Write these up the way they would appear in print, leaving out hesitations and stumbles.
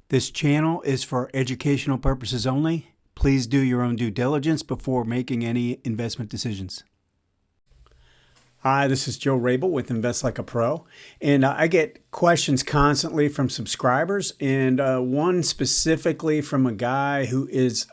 This channel is for educational purposes only. Please do your own due diligence before making any investment decisions. Hi, this is Joe Rabil with Invest Like a Pro, and I get questions constantly from subscribers, and one specifically from a guy who is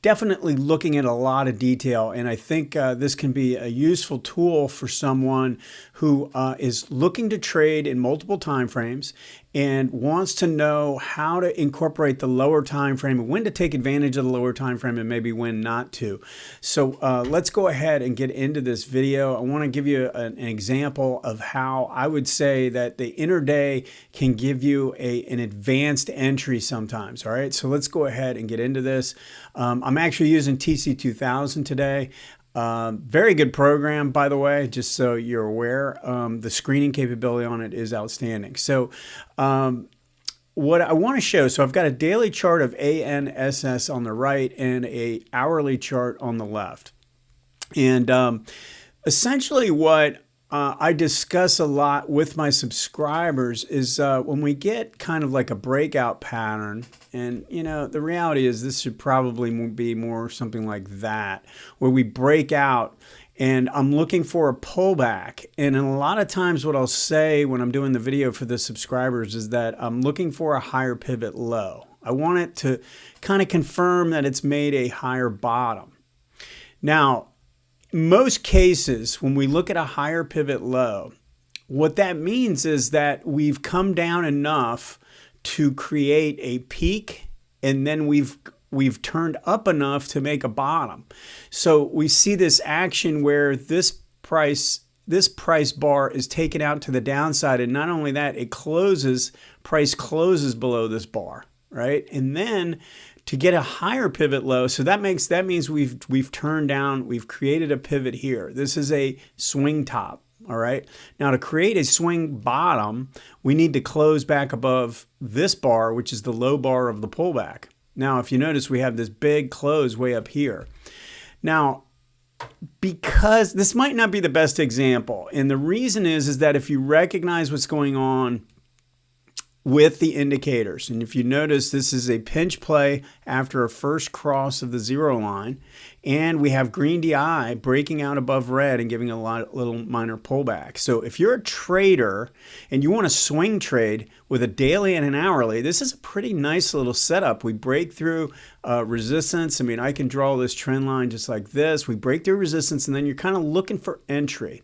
definitely looking at a lot of detail, and I think this can be a useful tool for someone who is looking to trade in multiple time frames and wants to know how to incorporate the lower time frame and when to take advantage of the lower time frame and maybe when not to. So let's go ahead and get into this video. I want to give you an example of how I would say that the intraday can give you an advanced entry sometimes. All right, so let's go ahead and get into this. I'm actually using TC2000 today. Very good program, by the way, just so you're aware. The screening capability on it is outstanding. So what I want to show, so I've got a daily chart of ANSS on the right and a hourly chart on the left. And essentially what I discuss a lot with my subscribers is when we get kind of like a breakout pattern, and you know, the reality is this should probably be more something like that, where we break out and I'm looking for a pullback. And a lot of times what I'll say when I'm doing the video for the subscribers is that I'm looking for a higher pivot low. I want it to kind of confirm that it's made a higher bottom. Now, most cases, when we look at a higher pivot low, what that means is that we've come down enough to create a peak, and then we've turned up enough to make a bottom. So we see this action where this price bar is taken out to the downside, and not only that, price closes below this bar, right? And then to get a higher pivot low, so that means we've turned down, we've created a pivot here. This is a swing top, all right? Now to create a swing bottom, we need to close back above this bar, which is the low bar of the pullback. Now, if you notice, we have this big close way up here. Now, because this might not be the best example, and the reason is that if you recognize what's going on with the indicators, and if you notice, this is a pinch play after a first cross of the zero line, and we have green DI breaking out above red and giving a little minor pullback. So if you're a trader and you want to swing trade with a daily and an hourly, this is a pretty nice little setup. We break through resistance. I mean, I can draw this trend line just like this. We break through resistance, and then you're kind of looking for entry.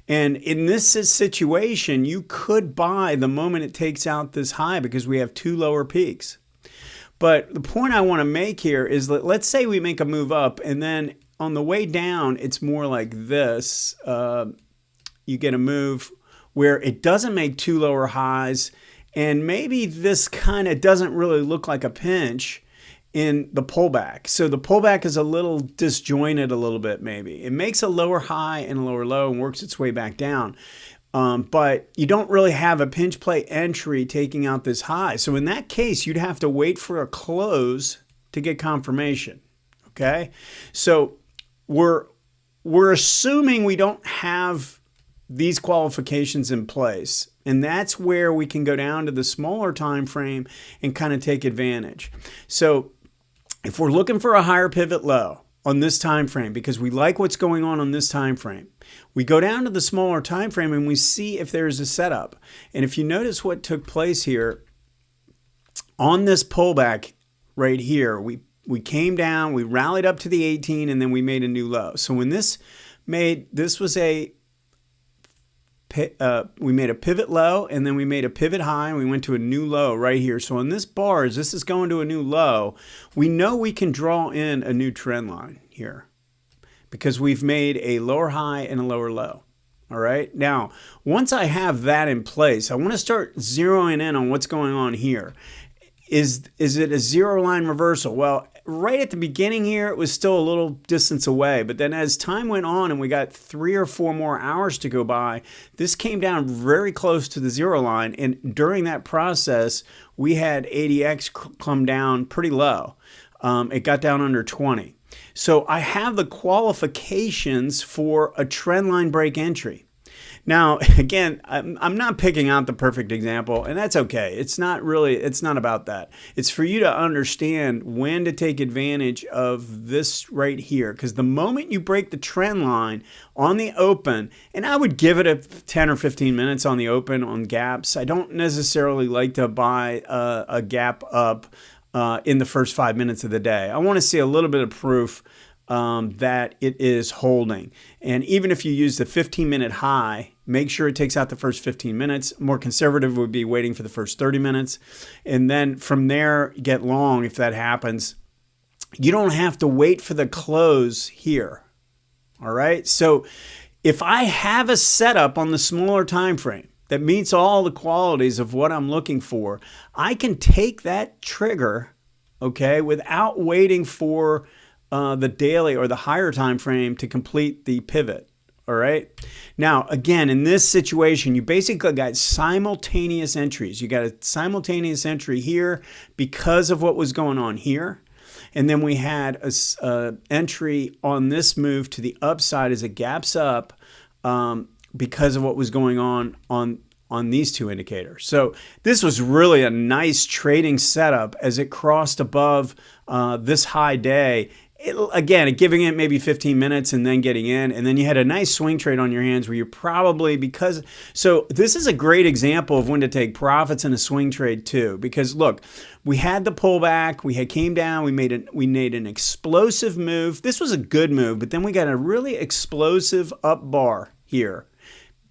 And in this situation, you could buy the moment it takes out this high because we have two lower peaks. But the point I want to make here is that let's say we make a move up, and then on the way down, it's more like this. You get a move where it doesn't make two lower highs, and maybe this kind of doesn't really look like a pinch in the pullback. So the pullback is a little disjointed a little bit maybe. It makes a lower high and a lower low and works its way back down. But you don't really have a pinch play entry taking out this high. So in that case, you'd have to wait for a close to get confirmation. Okay? So we're assuming we don't have these qualifications in place. And that's where we can go down to the smaller time frame and kind of take advantage. So if we're looking for a higher pivot low on this time frame because we like what's going on this time frame, we go down to the smaller time frame and we see if there's a setup. And if you notice what took place here on this pullback right here, we came down, we rallied up to the 18, and then we made a new low. So when we made a pivot low, and then we made a pivot high, and we went to a new low right here. So on this bar, as this is going to a new low, we know we can draw in a new trend line here because we've made a lower high and a lower low. All right. Now, once I have that in place, I want to start zeroing in on what's going on here. Is it a zero line reversal? Well, right at the beginning here, it was still a little distance away. But then as time went on and we got 3 or 4 more hours to go by, this came down very close to the zero line. And during that process, we had ADX come down pretty low. It got down under 20. So I have the qualifications for a trend line break entry. Now, again, I'm not picking out the perfect example, and that's okay. It's not about that. It's for you to understand when to take advantage of this right here, because the moment you break the trend line on the open, and I would give it a 10 or 15 minutes on the open on gaps. I don't necessarily like to buy a gap up in the first 5 minutes of the day. I want to see a little bit of proof that it is holding. And even if you use the 15-minute high, make sure it takes out the first 15 minutes. More conservative would be waiting for the first 30 minutes. And then from there, get long if that happens. You don't have to wait for the close here. All right? So if I have a setup on the smaller time frame that meets all the qualities of what I'm looking for, I can take that trigger, okay, without waiting for the daily or the higher time frame to complete the pivot. All right. Now, again, in this situation, you basically got simultaneous entries. You got a simultaneous entry here because of what was going on here. And then we had a entry on this move to the upside as it gaps up because of what was going on these two indicators. So this was really a nice trading setup as it crossed above this high day. Again, giving it maybe 15 minutes and then getting in. And then you had a nice swing trade on your hands where you're probably so this is a great example of when to take profits in a swing trade too. Because look, we had the pullback, came down, we made an explosive move. This was a good move, but then we got a really explosive up bar here.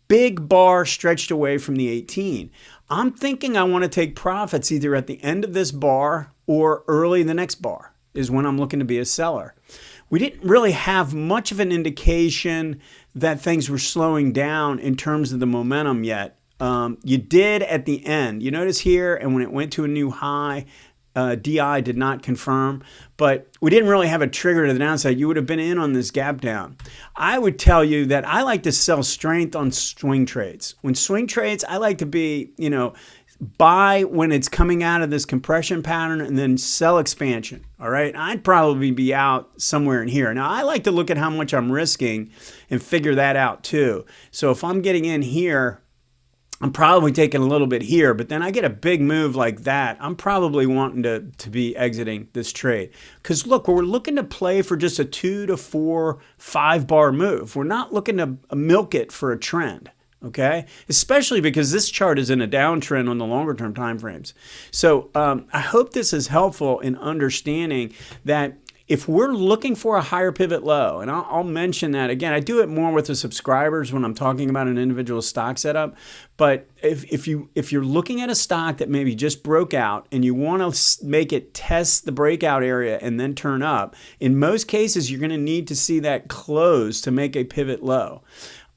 Big bar stretched away from the 18. I'm thinking I want to take profits either at the end of this bar or early in the next bar is when I'm looking to be a seller. We didn't really have much of an indication that things were slowing down in terms of the momentum yet. You did at the end. You notice here, and when it went to a new high, DI did not confirm, but we didn't really have a trigger to the downside. You would have been in on this gap down. I would tell you that I like to sell strength on swing trades. When swing trades, I like to be, buy when it's coming out of this compression pattern and then sell expansion. All right. I'd probably be out somewhere in here. Now, I like to look at how much I'm risking and figure that out too. So if I'm getting in here, I'm probably taking a little bit here, but then I get a big move like that. I'm probably wanting to be exiting this trade. Because look, we're looking to play for just a 2 to 4, 5 bar move. We're not looking to milk it for a trend. Okay, especially because this chart is in a downtrend on the longer term time frames. So I hope this is helpful in understanding that if we're looking for a higher pivot low, and I'll mention that again, I do it more with the subscribers when I'm talking about an individual stock setup. But if you're looking at a stock that maybe just broke out and you want to make it test the breakout area and then turn up, in most cases you're going to need to see that close to make a pivot low.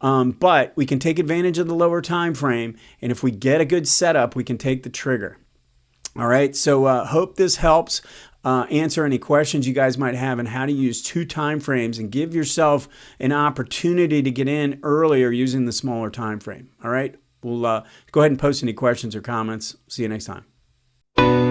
But we can take advantage of the lower time frame, and if we get a good setup, we can take the trigger. All right, so hope this helps answer any questions you guys might have on how to use 2 time frames and give yourself an opportunity to get in earlier using the smaller time frame. All right, we'll go ahead and post any questions or comments. See you next time.